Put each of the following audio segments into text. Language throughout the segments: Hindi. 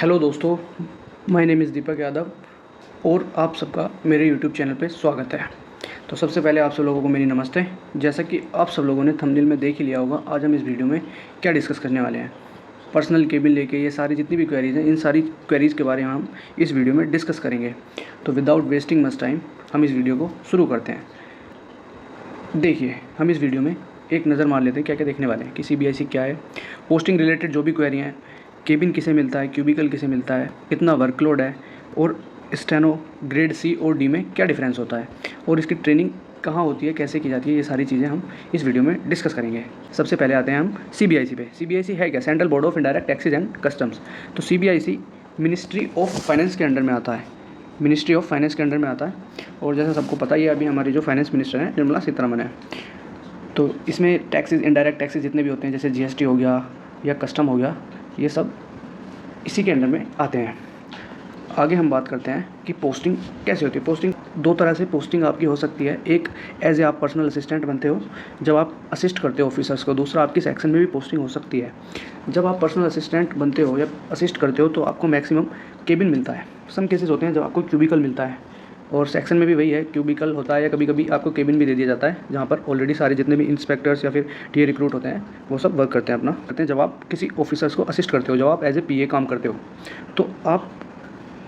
हेलो दोस्तों, my name is Deepak Yadav और आप सबका मेरे यूट्यूब चैनल पे स्वागत है। तो सबसे पहले आप सब लोगों को मेरी नमस्ते। जैसा कि आप सब लोगों ने थंबनेल में देख ही लिया होगा, आज हम इस वीडियो में क्या डिस्कस करने वाले हैं। पर्सनल केबिन लेके ये सारी जितनी भी क्वेरीज़ हैं, इन सारी क्वेरीज़ के बारे में हम इस वीडियो में डिस्कस करेंगे। तो विदाउट वेस्टिंग मच टाइम हम इस वीडियो को शुरू करते हैं। देखिए, हम इस वीडियो में एक नज़र मार लेते हैं क्या क्या देखने वाले हैं कि सीबीआईसी क्या है, पोस्टिंग रिलेटेड जो भी क्वेरी हैं, केबिन किसे मिलता है, क्यूबिकल किसे मिलता है, कितना वर्कलोड है और स्टेनो ग्रेड सी और डी में क्या डिफरेंस होता है और इसकी ट्रेनिंग कहाँ होती है, कैसे की जाती है, ये सारी चीज़ें हम इस वीडियो में डिस्कस करेंगे। सबसे पहले आते हैं हम सीबीआईसी पे। सीबीआईसी है क्या? Central board of indirect taxes and customs. तो सीबीआईसी मिनिस्ट्री ऑफ फाइनेंस के अंडर में आता है, मिनिस्ट्री ऑफ फाइनेंस के अंडर में आता है। और जैसा सबको पता ही है, अभी हमारी जो फाइनेंस मिनिस्टर हैं निर्मला सीतारमण है। तो इसमें टैक्सेस, इनडायरेक्ट टैक्सेस जितने भी होते हैं, जैसे जीएसटी हो गया या कस्टम हो गया, ये सब इसी के अंडर में आते हैं। आगे हम बात करते हैं कि पोस्टिंग कैसे होती है। पोस्टिंग दो तरह से पोस्टिंग आपकी हो सकती है। एक एज ए आप पर्सनल असिस्टेंट बनते हो जब आप असिस्ट करते हो ऑफिसर्स को। दूसरा आपकी सेक्शन में भी पोस्टिंग हो सकती है। जब आप पर्सनल असिस्टेंट बनते हो या असिस्ट करते हो तो आपको मैक्सिमम केबिन मिलता है। सम केसेस होते हैं जब आपको क्यूबिकल मिलता है, और सेक्शन में भी वही है, क्यूबिकल होता है या कभी कभी आपको केबिन भी दे दिया जाता है जहाँ पर ऑलरेडी सारे जितने भी इंस्पेक्टर्स या फिर टीए रिक्रूट होते हैं वो सब वर्क करते हैं अपना करते हैं। जब आप किसी ऑफिसर्स को असिस्ट करते हो, जब आप एज ए पीए काम करते हो, तो आप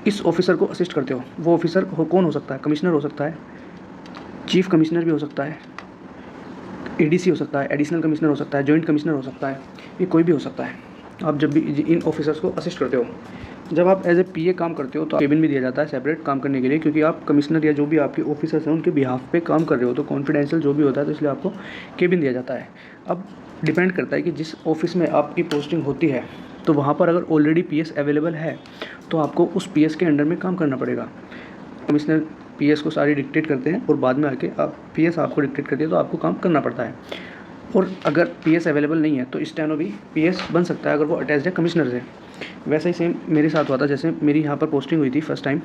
इस ऑफिसर को असिस्ट करते हो। वो ऑफिसर कौन हो सकता है? कमिश्नर हो सकता है, चीफ कमिश्नर भी हो सकता है, एडीसी हो सकता है, एडिशनल कमिश्नर हो सकता है, जॉइंट कमिश्नर हो सकता है, ये कोई भी हो सकता है। आप जब भी इन ऑफिसर्स को असिस्ट करते हो, जब आप एज ए पीए काम करते हो तो केबिन भी दिया जाता है सेपरेट काम करने के लिए, क्योंकि आप कमिश्नर या जो भी आपके ऑफिसर्स हैं उनके बिहाफ पे काम कर रहे हो, तो कॉन्फिडेंशियल जो भी होता है, तो इसलिए आपको केबिन दिया जाता है। अब डिपेंड करता है कि जिस ऑफिस में आपकी पोस्टिंग होती है, तो वहाँ पर अगर ऑलरेडी पीएस अवेलेबल है तो आपको उस पीएस के अंडर में काम करना पड़ेगा। कमिश्नर पीएस को सारी डिक्टेट करते हैं और बाद में आके आप पीएस आपको डिक्टेट करती है, तो आपको काम करना पड़ता है। और अगर पीएस अवेलेबल नहीं है तो स्टेनो भी पीएस बन सकता है अगर वो अटैच्ड है कमिश्नर से। वैसा ही सेम मेरे साथ हुआ था। जैसे मेरी यहाँ पर पोस्टिंग हुई थी फर्स्ट टाइम,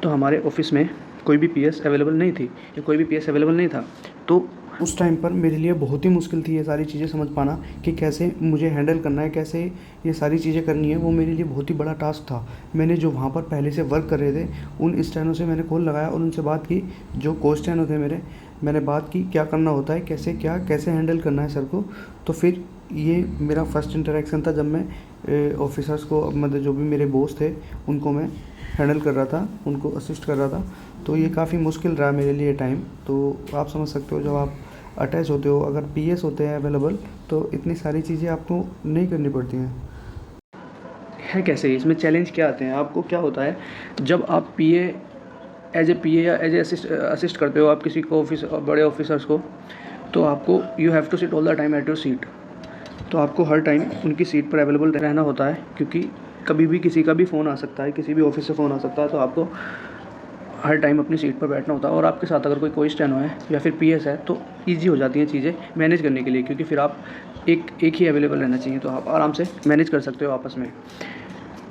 तो हमारे ऑफिस में कोई भी पीएस अवेलेबल नहीं थी या कोई भी पीएस अवेलेबल नहीं था। तो उस टाइम पर मेरे लिए बहुत ही मुश्किल थी ये सारी चीज़ें समझ पाना कि कैसे मुझे हैंडल करना है, कैसे ये सारी चीज़ें करनी है। वो मेरे लिए बहुत ही बड़ा टास्क था। मैंने जो वहाँ पर पहले से वर्क कर रहे थे उन स्टैनों से मैंने कॉल लगाया और उनसे बात की, जो को स्टैनो थे मेरे, मैंने बात की क्या करना होता है, कैसे हैंडल करना है सर को। तो फिर ये मेरा फर्स्ट इंटरेक्शन था जब मैं ऑफिसर्स को, मतलब जो भी मेरे बॉस थे उनको मैं हैंडल कर रहा था, उनको असिस्ट कर रहा था। तो ये काफ़ी मुश्किल रहा मेरे लिए टाइम। तो आप समझ सकते हो, जब आप अटैच होते हो, अगर पीएस होते हैं अवेलेबल, तो इतनी सारी चीज़ें आपको नहीं करनी पड़ती हैं। है कैसे, इसमें चैलेंज क्या आते हैं? आपको क्या होता है जब आप पीए एज ए पीए या एज ए असिस्ट करते हो आप किसी को, ऑफिस बड़े ऑफिसर्स को, तो आपको you have to sit all the time at your seat. तो आपको हर टाइम उनकी सीट पर अवेलेबल रहना होता है, क्योंकि कभी भी किसी का भी फ़ोन आ सकता है, किसी भी ऑफिस से फ़ोन आ सकता है। तो आपको हर टाइम अपनी सीट पर बैठना होता है। और आपके साथ अगर कोई स्टेनो है या फिर पीएस है तो ईजी हो जाती हैं चीज़ें मैनेज करने के लिए, क्योंकि फिर आप एक ही अवेलेबल रहना चाहिए, तो आप आराम से मैनेज कर सकते हो आपस में।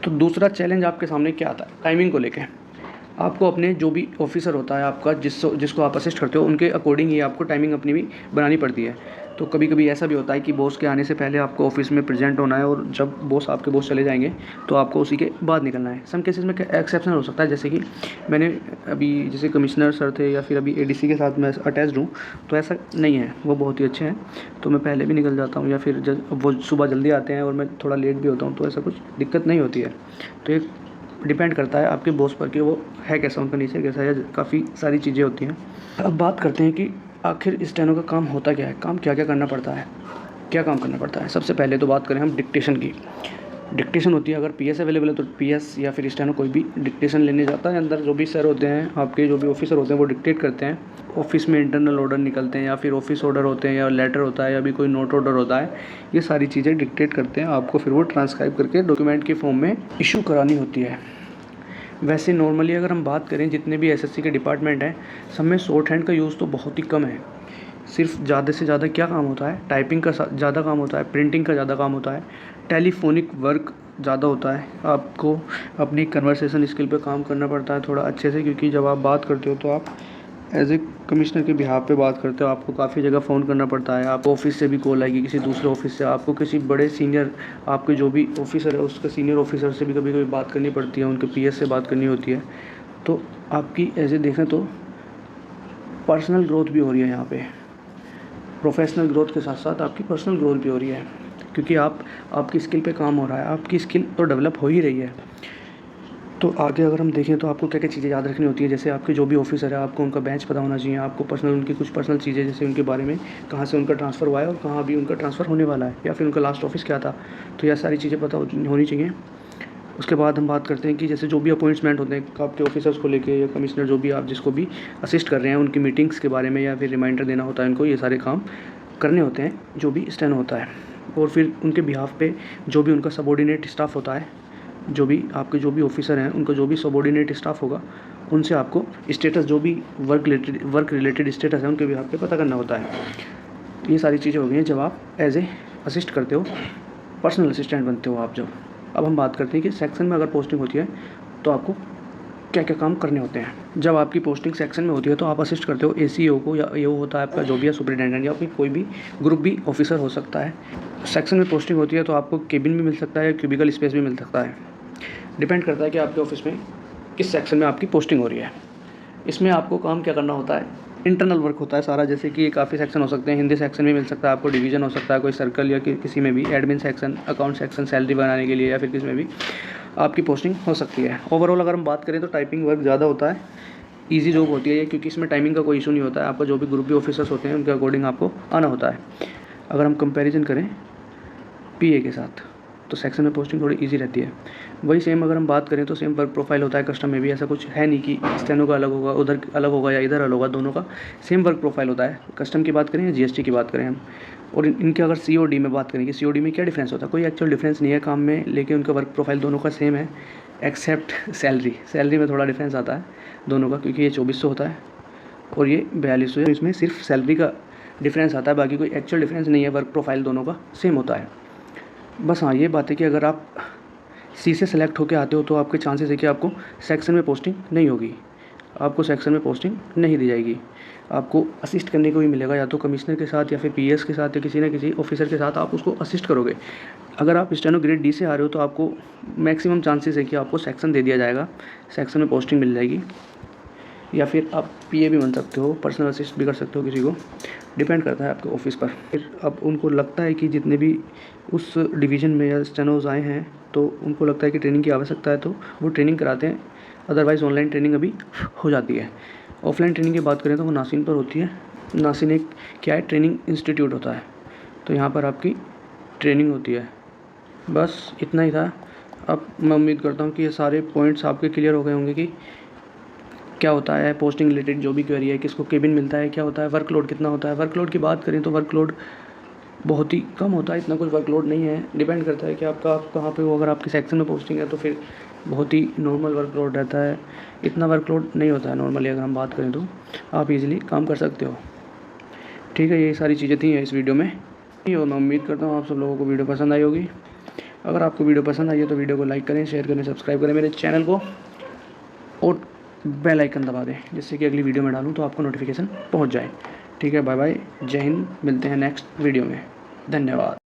तो दूसरा चैलेंज आपके सामने क्या आता है? टाइमिंग को लेके। आपको अपने जो भी ऑफिसर होता है आपका, जिसको आप असिस्ट करते हो, उनके अकॉर्डिंग ही आपको टाइमिंग अपनी भी बनानी पड़ती है। तो कभी कभी ऐसा भी होता है कि बॉस के आने से पहले आपको ऑफिस में प्रेजेंट होना है, और जब आपके बॉस चले जाएंगे तो आपको उसी के बाद निकलना है। सम केसेस में एक्सेप्शन हो सकता है, जैसे कि मैंने अभी जैसे कमिश्नर सर थे या फिर अभी एडीसी के साथ मैं अटैच्ड हूँ, तो ऐसा नहीं है, वो बहुत ही अच्छे हैं, तो मैं पहले भी निकल जाता हूँ, या फिर वो सुबह जल्दी आते हैं और मैं थोड़ा लेट भी होता हूँ, तो ऐसा कुछ दिक्कत नहीं होती है। तो एक डिपेंड करता है आपके बॉस पर कि वो है कैसा, उनका नेचर कैसा है, काफ़ी सारी चीज़ें होती हैं। अब बात करते हैं कि आखिर स्टेनो का काम होता क्या है, काम क्या क्या करना पड़ता है, क्या काम करना पड़ता है। सबसे पहले तो बात करें हम डिक्टेशन की। डिक्टेशन होती है, अगर पीएस अवेलेबल है तो पीएस या फिर स्टेनो कोई भी डिक्टेशन लेने जाता है। अंदर जो भी सर होते हैं आपके, जो भी ऑफिसर होते हैं, वो डिक्टेट करते हैं। ऑफिस में इंटरनल ऑर्डर निकलते हैं या फिर ऑफिस ऑर्डर होते हैं या लेटर होता है या भी कोई नोट ऑर्डर होता है, ये सारी चीज़ें डिक्टेट करते हैं आपको, फिर वो ट्रांसक्राइब करके डॉक्यूमेंट के फॉर्म में इशू करानी होती है। वैसे नॉर्मली अगर हम बात करें, जितने भी एसएससी के डिपार्टमेंट हैं, सब में शॉर्ट हैंड का यूज़ तो बहुत ही कम है। सिर्फ ज़्यादा से ज़्यादा क्या काम होता है, टाइपिंग का ज़्यादा काम होता है, प्रिंटिंग का ज़्यादा काम होता है, टेलीफोनिक वर्क ज़्यादा होता है। आपको अपनी कन्वर्सेशन स्किल पे काम करना पड़ता है थोड़ा अच्छे से, क्योंकि जब आप बात करते हो तो आप एज ए कमिश्नर के बिहाफ पे बात करते हो, आपको काफ़ी जगह फ़ोन करना पड़ता है। आपको ऑफिस से भी कॉल आएगी, किसी दूसरे ऑफिस से, आपको किसी बड़े सीनियर आपके जो भी ऑफिसर है उसके सीनियर ऑफिसर से भी कभी कभी बात करनी पड़ती है, उनके पीएस से बात करनी होती है। तो आपकी एज ए देखें तो पर्सनल ग्रोथ भी हो रही है यहाँ पे। प्रोफेशनल ग्रोथ के साथ साथ आपकी पर्सनल ग्रोथ भी हो रही है, क्योंकि आपकी स्किल पे काम हो रहा है, आपकी स्किल तो डेवलप हो ही रही है। तो आगे अगर हम देखें तो आपको क्या क्या चीज़ें याद रखनी होती है, जैसे आपके जो भी ऑफिसर है आपको उनका बेंच पता होना चाहिए, आपको पर्सनल उनकी कुछ पर्सनल चीज़ें जैसे उनके बारे में, कहाँ से उनका ट्रांसफ़र हुआ है और कहाँ अभी उनका ट्रांसफ़र होने वाला है, या फिर उनका लास्ट ऑफिस क्या था। तो यह सारी चीज़ें पता होनी चाहिए। उसके बाद हम बात करते हैं कि जैसे जो भी अपॉइंटमेंट होते हैं आपके ऑफिसर्स को लेके, या कमिश्नर जो भी आप जिसको भी असिस्ट कर रहे हैं उनकी मीटिंग्स के बारे में, या फिर रिमाइंडर देना होता है उनको, ये सारे काम करने होते हैं जो भी स्टेनो होता है। और फिर उनके बिहाफ पे जो भी उनका सबॉर्डिनेट स्टाफ होता है, जो भी आपके जो भी ऑफिसर हैं उनका जो भी सबॉर्डिनेट स्टाफ होगा, उनसे आपको स्टेटस जो भी वर्क रिलेटेड स्टेटस है उनके बिहाफ पे पता करना होता है। ये सारी चीज़ें हो गई हैं जब आप एज ए असिस्ट करते हो, पर्सनल असिस्टेंट बनते हो आप जब। अब हम बात करते हैं कि सेक्शन में अगर पोस्टिंग होती है तो आपको क्या क्या काम करने होते हैं। जब आपकी पोस्टिंग सेक्शन में होती है तो आप असिस्ट करते हो एसीओ को, या एओ होता है आपका जो भी है सुपरिटेंडेंट, या फिर कोई भी ग्रुप बी ऑफिसर हो सकता है। सेक्शन में पोस्टिंग होती है तो आपको केबिन भी मिल सकता है, क्यूबिकल स्पेस भी मिल सकता है। डिपेंड करता है कि आपके ऑफिस में किस सेक्शन में आपकी पोस्टिंग हो रही है। इसमें आपको काम क्या करना होता है, इंटरनल वर्क होता है सारा, जैसे कि काफ़ी सेक्शन हो सकते हैं। हिंदी सेक्शन में मिल सकता है आपको, डिवीज़न हो सकता है कोई सर्कल, या किसी में भी admin section, account section, salary बनाने के लिए, या फिर किसी में भी आपकी पोस्टिंग हो सकती है। ओवरऑल अगर हम बात करें तो टाइपिंग वर्क ज़्यादा होता है, ईजी जॉब होती है ये, क्योंकि इसमें टाइमिंग का कोई इशू नहीं होता है। आपका जो भी ग्रुप भी ऑफिसर्स होते हैं उनके अकॉर्डिंग आपको आना होता है। अगर हम कंपेरिजन करें पीए के साथ तो सेक्शन में पोस्टिंग थोड़ी इजी रहती है। वही सेम अगर हम बात करें तो सेम वर्क प्रोफाइल होता है कस्टम में भी, ऐसा कुछ है नहीं कि स्टेनो का अलग होगा, उधर अलग होगा या इधर अलग होगा, दोनों का सेम वर्क प्रोफाइल होता है। कस्टम की बात करें या जीएसटी की बात करें हम, और इनके अगर सीओडी में बात करें कि सीओडी में क्या डिफरेंस होता है, कोई एक्चुअल डिफरेंस नहीं है काम में, लेकिन उनका वर्क प्रोफाइल दोनों का सेम है, एक्सेप्ट सैलरी में थोड़ा डिफरेंस आता है दोनों का, क्योंकि ये 2400 होता है और ये 4200 है। इसमें सिर्फ सैलरी का डिफरेंस आता है, बाकी कोई एक्चुअल डिफरेंस नहीं है, वर्क प्रोफाइल दोनों का सेम होता है। बस हाँ, ये बात है कि अगर आप सी से सेलेक्ट होकर आते हो तो आपके चांसेस है कि आपको सेक्शन में पोस्टिंग नहीं होगी, आपको सेक्शन में पोस्टिंग नहीं दी जाएगी। आपको असिस्ट करने को भी मिलेगा, या तो कमिश्नर के साथ, या फिर पीएस के साथ, या किसी न किसी ऑफिसर के साथ आप उसको असिस्ट करोगे। अगर आप स्टेनो ग्रेड डी से आ रहे हो तो आपको मैक्सिमम चांसेस है कि आपको सेक्शन दे दिया जाएगा, सेक्शन में पोस्टिंग मिल जाएगी। या फिर आप पीए भी बन सकते हो, पर्सनल असिस्ट भी कर सकते हो किसी को, डिपेंड करता है आपके ऑफिस पर। फिर अब उनको लगता है कि जितने भी उस डिवीज़न में या स्टेनोज आए हैं तो उनको लगता है कि ट्रेनिंग की आवश्यकता है तो वो ट्रेनिंग कराते हैं, अदरवाइज़ ऑनलाइन ट्रेनिंग अभी हो जाती है। ऑफलाइन ट्रेनिंग की बात करें तो वो नासिन पर होती है। नासिन एक क्या है, ट्रेनिंग इंस्टीट्यूट होता है, तो यहाँ पर आपकी ट्रेनिंग होती है। बस इतना ही था। अब मैं उम्मीद करता हूँ कि ये सारे पॉइंट्स आपके क्लियर हो गए होंगे कि क्या होता है पोस्टिंग रिलेटेड जो भी क्वेरी है, किसको केबिन मिलता है, क्या होता है, वर्कलोड कितना होता है। वर्कलोड की बात करें तो वर्कलोड बहुत ही कम होता है, इतना कुछ वर्कलोड नहीं है। डिपेंड करता है कि आप कहाँ पे हो। अगर आपकी सेक्शन में पोस्टिंग है तो फिर बहुत ही नॉर्मल वर्कलोड रहता है, इतना वर्कलोड नहीं होता है नॉर्मली। अगर हम बात करें तो आप इजीली काम कर सकते हो। ठीक है, ये सारी चीज़ें थी इस वीडियो में, और मैं उम्मीद करता हूँ आप सब लोगों को वीडियो पसंद आई होगी। अगर आपको वीडियो पसंद आई है तो वीडियो को लाइक करें, शेयर करें, सब्सक्राइब करें मेरे चैनल को, और बेल आइकन दबा दें जिससे कि अगली वीडियो में डालूँ तो आपको नोटिफिकेशन पहुंच जाए। ठीक है, बाय बाय, जय हिंद, मिलते हैं नेक्स्ट वीडियो में, धन्यवाद।